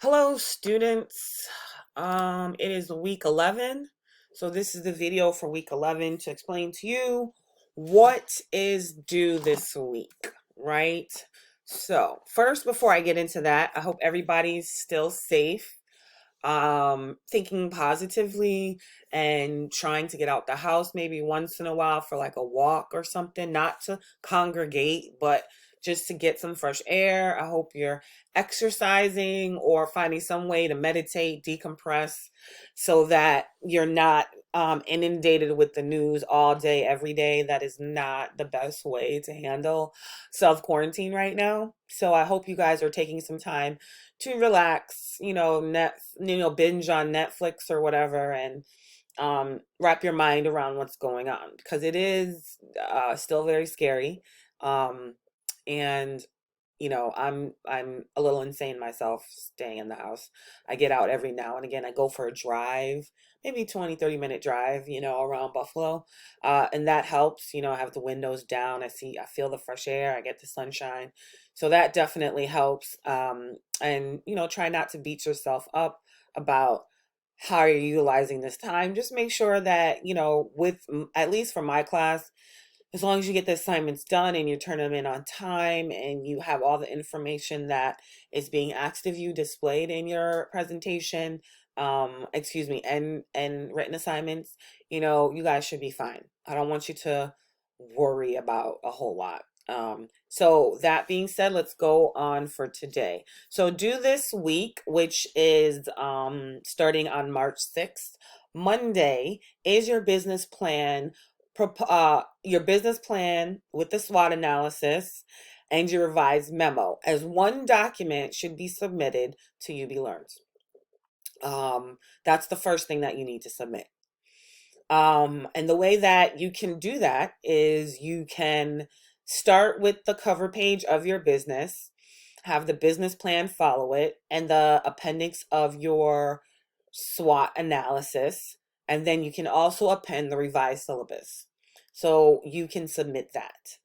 Hello, students. It is week 11. So this is the video for week 11 to explain to you what is due this week, right? So first, before I get into that, I hope everybody's still safe, thinking positively and trying to get out the house maybe once in a while for like a walk or something, not to congregate, but just to get some fresh air. I hope you're exercising or finding some way to meditate, decompress, so that you're not inundated with the news all day, every day. That is not the best way to handle self quarantine right now. So I hope you guys are taking some time to relax, binge on Netflix or whatever, and wrap your mind around what's going on because it is still very scary. Um, and I'm a little insane myself staying in the house. I get out every now and again. I go for a drive, maybe 20-30 minute drive, around Buffalo. And that helps. I have the windows down. I feel the fresh air. I get the sunshine. So that definitely helps. And try not to beat yourself up about how you're utilizing this time. Just make sure that, at least for my class, as long as you get the assignments done and you turn them in on time and you have all the information that is being asked of you displayed in your presentation, and written assignments, you guys should be fine. I don't want you to worry about a whole lot. So that being said, let's go on for today. So due this week, which is starting on March 6th, Monday, is your business plan with the SWOT analysis and your revised memo as one document should be submitted to UB Learns. That's the first thing that you need to submit. And the way that you can do that is you can start with the cover page of your business, have the business plan follow it, and the appendix of your SWOT analysis. And then you can also append the revised syllabus. So you can submit that.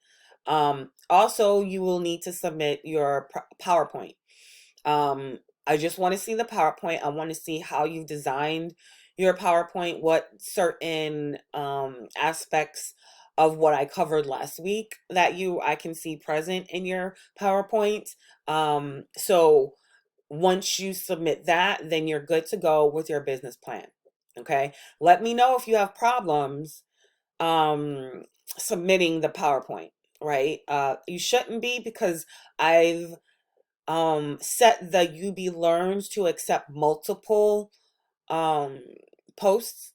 Also, you will need to submit your PowerPoint. I just want to see the PowerPoint. I want to see how you've designed your PowerPoint, what certain aspects of what I covered last week that I can see present in your PowerPoint. So once you submit that, then you're good to go with your business plan. Okay. Let me know if you have problems um, submitting the PowerPoint, right? You shouldn't be because I've set the UB Learns to accept multiple um, posts,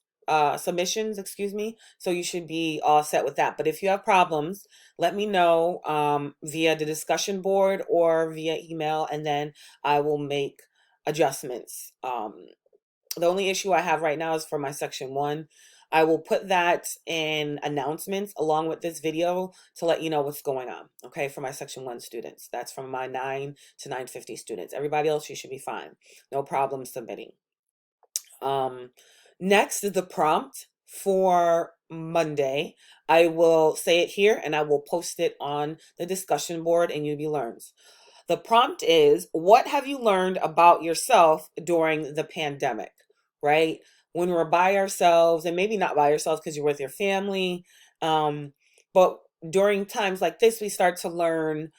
submissions, excuse me. So you should be all set with that. But if you have problems, let me know via the discussion board or via email, and then I will make adjustments. The only issue I have right now is for my section one. I will put that in announcements along with this video to let you know what's going on. Okay, for my section one students. That's from my 9 to 9:50 students. Everybody else, you should be fine. No problem submitting. Um, Next is the prompt for Monday. I will say it here and I will post it on the discussion board in UB Learns. The prompt is, what have you learned about yourself during the pandemic, right? When we're by ourselves, and maybe not by yourselves because you're with your family, but during times like this, we start to learn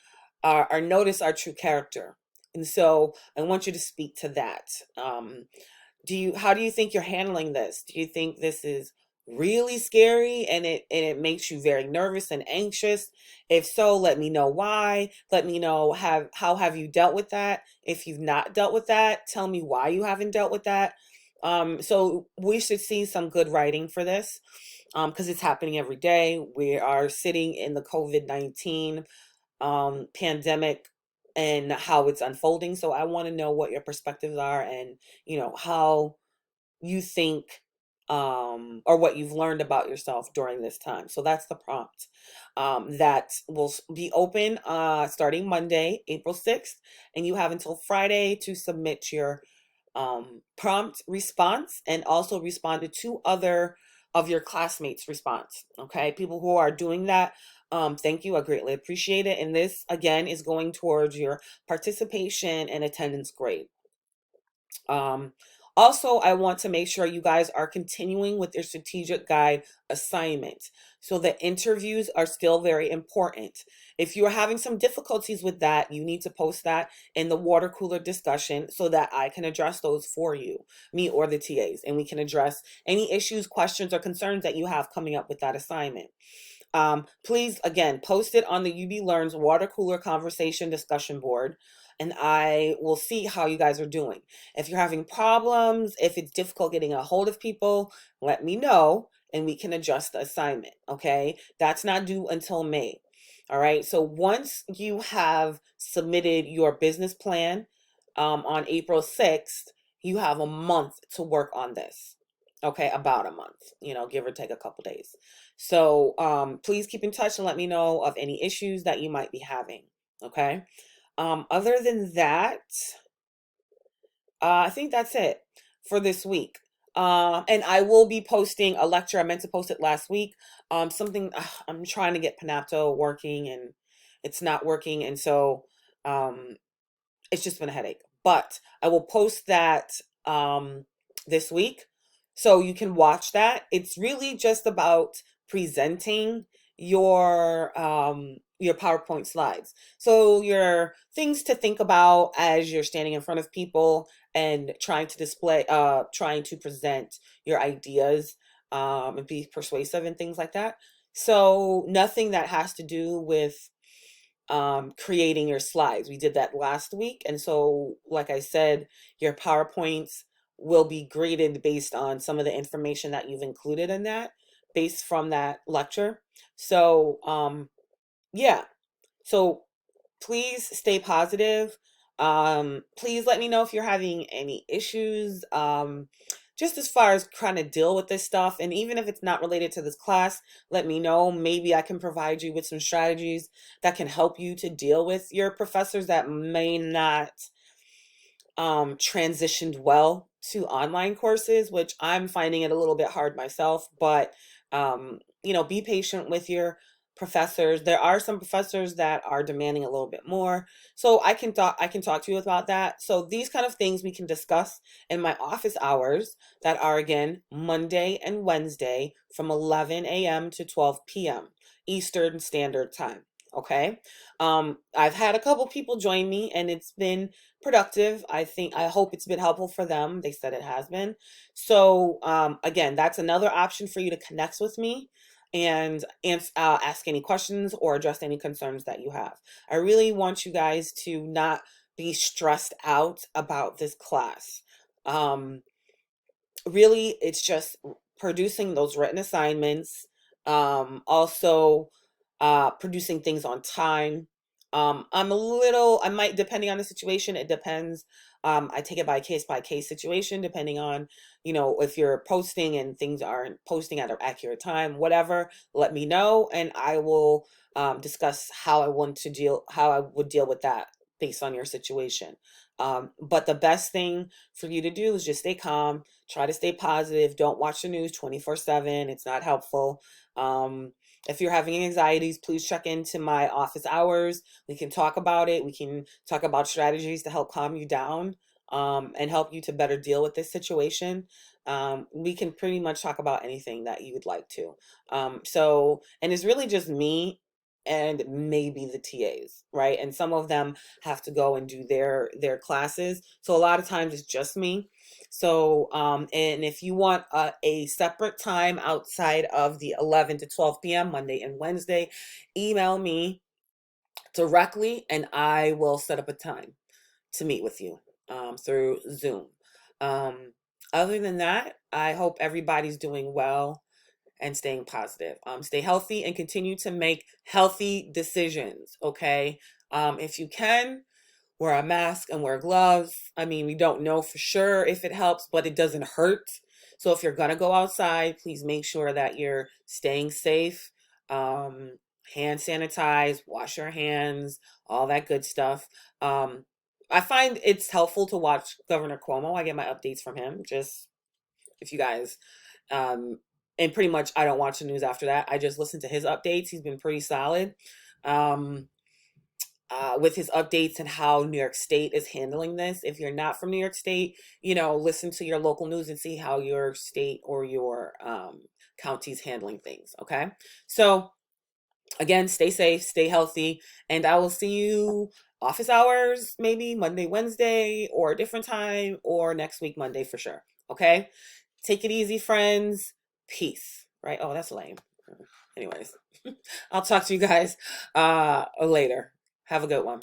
or notice our true character. And so I want you to speak to that. How do you think you're handling this? Do you think this is really scary and it makes you very nervous and anxious? If so, let me know why. Let me know how have you dealt with that? If you've not dealt with that, tell me why you haven't dealt with that. So we should see some good writing for this because it's happening every day. We are sitting in the COVID-19 pandemic and how it's unfolding. So I want to know what your perspectives are and, how you think or what you've learned about yourself during this time. So that's the prompt that will be open starting Monday, April 6th. And you have until Friday to submit your prompt response and also respond to two other of your classmates' response. Okay, people who are doing that, thank you. I greatly appreciate it. And this again is going towards your participation and attendance grade. Um, Also, I want to make sure you guys are continuing with your strategic guide assignment. So the interviews are still very important. If you're having some difficulties with that, you need to post that in the water cooler discussion so that I can address those for you, me or the TAs, and we can address any issues, questions, or concerns that you have coming up with that assignment. Please, again, post it on the UB Learns water cooler conversation discussion board, and I will see how you guys are doing. If you're having problems, if it's difficult getting a hold of people, let me know and we can adjust the assignment. Okay. That's not due until May. All right. So once you have submitted your business plan on April 6th, you have a month to work on this. Okay, about a month, give or take a couple days. So please keep in touch and let me know of any issues that you might be having. Okay. Other than that, I think that's it for this week. And I will be posting a lecture. I meant to post it last week. I'm trying to get Panapto working and it's not working. And so um, it's just been a headache. But I will post that this week so you can watch that. It's really just about presenting your PowerPoint slides. So your things to think about as you're standing in front of people and trying to present your ideas and be persuasive and things like that. So nothing that has to do with creating your slides. We did that last week. And so, like I said, your PowerPoints will be graded based on some of the information that you've included in that, based from that lecture. So, yeah. So please stay positive. Please let me know if you're having any issues. Just as far as trying to deal with this stuff, and even if it's not related to this class, let me know. Maybe I can provide you with some strategies that can help you to deal with your professors that may not transitioned well to online courses, which I'm finding it a little bit hard myself. But be patient with your professors. There are some professors that are demanding a little bit more, so I can talk to you about that. So these kind of things we can discuss in my office hours that are again Monday and Wednesday from 11 a.m. to 12 p.m. Eastern Standard Time. Okay. I've had a couple people join me and it's been productive. I hope it's been helpful for them. They said it has been. So again, that's another option for you to connect with me and ask any questions or address any concerns that you have. I really want you guys to not be stressed out about this class. Um, Really, it's just producing those written assignments, also producing things on time. I might, depending on the situation, it depends. I take it by case situation, depending on, if you're posting and things aren't posting at an accurate time, whatever, let me know and I will discuss how I would deal with that based on your situation. But the best thing for you to do is just stay calm, try to stay positive. Don't watch the news 24/7. It's not helpful. If you're having anxieties, please check into my office hours. We can talk about it. We can talk about strategies to help calm you down and help you to better deal with this situation. We can pretty much talk about anything that you would like to. And it's really just me and maybe the TAs, right? And some of them have to go and do their classes. So a lot of times it's just me. So, and if you want a separate time outside of the 11 to 12 p.m. Monday and Wednesday, email me directly and I will set up a time to meet with you through Zoom. Um, Other than that, I hope everybody's doing well and staying positive. Stay healthy and continue to make healthy decisions, okay? If you can, wear a mask and wear gloves. I mean, we don't know for sure if it helps, but it doesn't hurt. So if you're gonna go outside, please make sure that you're staying safe. Um, Hand sanitize, wash your hands, all that good stuff. I find it's helpful to watch Governor Cuomo. I get my updates from him. Just if you guys, um, and pretty much I don't watch the news after that. I just listen to his updates. He's been pretty solid. Um, with his updates and how New York State is handling this. If you're not from New York State, listen to your local news and see how your state or your county's handling things. Okay. So, again, stay safe, stay healthy, and I will see you office hours, maybe Monday, Wednesday, or a different time, or next week, Monday for sure. Okay? Take it easy, friends. Peace. Right? Oh, that's lame. Anyways, I'll talk to you guys later. Have a good one.